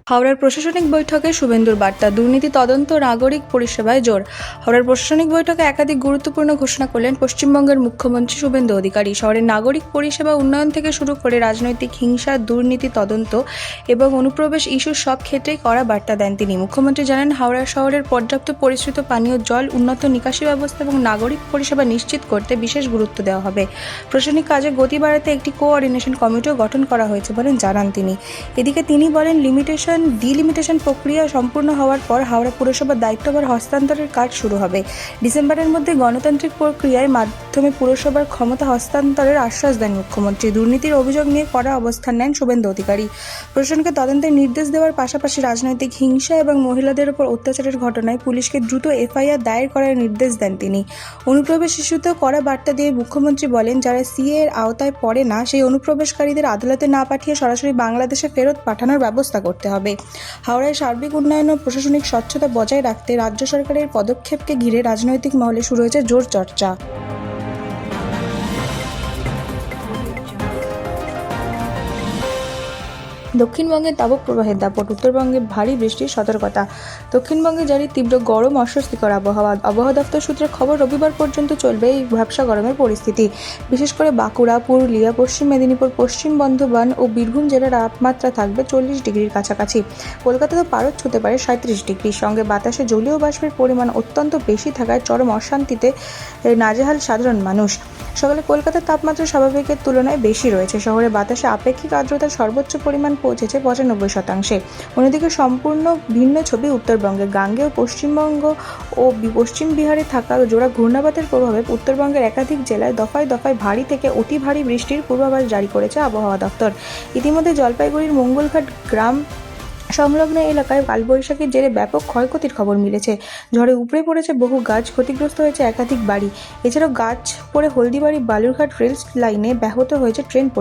হাওড়ার প্রশাসনিক বৈঠকে শুভেন্দুর বার্তা, দুর্নীতি তদন্ত, নাগরিক পরিষেবায় জোর। হাওড়ার প্রশাসনিক বৈঠকে একাধিক গুরুত্বপূর্ণ ঘোষণা করলেন পশ্চিমবঙ্গের মুখ্যমন্ত্রী শুভেন্দু অধিকারী। শহরের নাগরিক পরিষেবা উন্নয়ন থেকে শুরু করে রাজনৈতিক হিংসা, দুর্নীতি তদন্ত এবং অনুপ্রবেশ ইস্যুর সব ক্ষেত্রেই কড়া বার্তা দেন তিনি। মুখ্যমন্ত্রী জানান, হাওড়া শহরের পর্যাপ্ত পরিশ্রুত পানীয় জল, উন্নত নিকাশি ব্যবস্থা এবং নাগরিক পরিষেবা নিশ্চিত করতে বিশেষ গুরুত্ব দেওয়া হবে। প্রশাসনিক কাজে গতি বাড়াতে একটি কোঅর্ডিনেশন কমিটিও গঠন করা হয়েছে বলে জানান তিনি। এদিকে তিনি বলেন, ডিলিমিটেশন প্রক্রিয়া সম্পূর্ণ হওয়ার পর হাওড়া পুরসভার দায়িত্বভার হস্তান্তরের কাজ শুরু হবে। ডিসেম্বরের মধ্যে গণতান্ত্রিক প্রক্রিয়ার মাধ্যমে পুরসভার ক্ষমতা হস্তান্তরের আশ্বাস দেন মুখ্যমন্ত্রী। দুর্নীতির অভিযোগ নিয়ে কড়া অবস্থান নেন শুভেন্দু অধিকারী। প্রশাসনকে তদন্তের নির্দেশ দেওয়ার পাশাপাশি রাজনৈতিক হিংসা এবং মহিলাদের উপর অত্যাচারের ঘটনায় পুলিশকে দ্রুত এফআইআর দায়ের করার নির্দেশ দেন তিনি। অনুপ্রবেশ ইস্যুতেও কড়া বার্তা দিয়ে মুখ্যমন্ত্রী বলেন, যারা সিএ এর আওতায় পড়ে না সেই অনুপ্রবেশকারীদের আদালতে না পাঠিয়ে সরাসরি বাংলাদেশে ফেরত পাঠানোর ব্যবস্থা করতে হবে। হাওড়ায় সার্বিক উন্নয়ন ও প্রশাসনিক স্বচ্ছতা বজায় রাখতে রাজ্য সরকারের পদক্ষেপকে ঘিরে রাজনৈতিক মহলে শুরু হয়েছে জোর চর্চা। দক্ষিণবঙ্গে তাপপ্রবাহের দাপট, উত্তরবঙ্গে ভারী বৃষ্টির সতর্কতা। দক্ষিণবঙ্গে জারি তীব্র গরম, অস্বস্তিকর আবহাওয়া। আবহাওয়া দপ্তর সূত্রে খবর, রবিবার পর্যন্ত চলবে এই ভ্যাপসা গরমের পরিস্থিতি। বিশেষ করে বাঁকুড়া, পুরুলিয়া, পশ্চিম মেদিনীপুর, পশ্চিম বর্ধমান ও বীরভূম জেলার তাপমাত্রা থাকবে 40 ডিগ্রির কাছাকাছি। কলকাতাতেও পারদ ছুঁতে পারে 37 ডিগ্রি। সঙ্গে বাতাসে জলীয় বাষ্পের পরিমাণ অত্যন্ত বেশি থাকায় চরম অশান্তিতে নাজেহাল সাধারণ মানুষ। সকালে কলকাতার তাপমাত্রা স্বাভাবিকের তুলনায় বেশি রয়েছে। শহরে বাতাসে আপেক্ষিক আর্দ্রতার সর্বোচ্চ পরিমাণ পৌঁছেছে 95%। অন্যদিকে সম্পূর্ণ ভিন্ন ছবি উত্তরবঙ্গে। গাঙ্গেয় পশ্চিমবঙ্গ ও পশ্চিম বিহারে থাকা জোড়া ঘূর্ণাবাতের প্রভাবে উত্তরবঙ্গের একাধিক জেলায় দফায় দফায় ভারী থেকে অতি ভারী বৃষ্টির পূর্বাভাস জারি করেছে আবহাওয়া দপ্তর। ইতিমধ্যে জলপাইগুড়ির মঙ্গলঘাট গ্রাম সংলগ্ন এলাকায় কালবৈশাখীর জেরে ব্যাপক ক্ষয়ক্ষতির খবর মিলেছে। ঝড়ে উপড়ে পড়েছে বহু গাছ, ক্ষতিগ্রস্ত হয়েছে একাধিক বাড়ি। এছাড়াও গাছ পড়ে হলদিবাড়ি বালুরঘাট রেল লাইনে ব্যাহত হয়েছে ট্রেন পরিষেবা।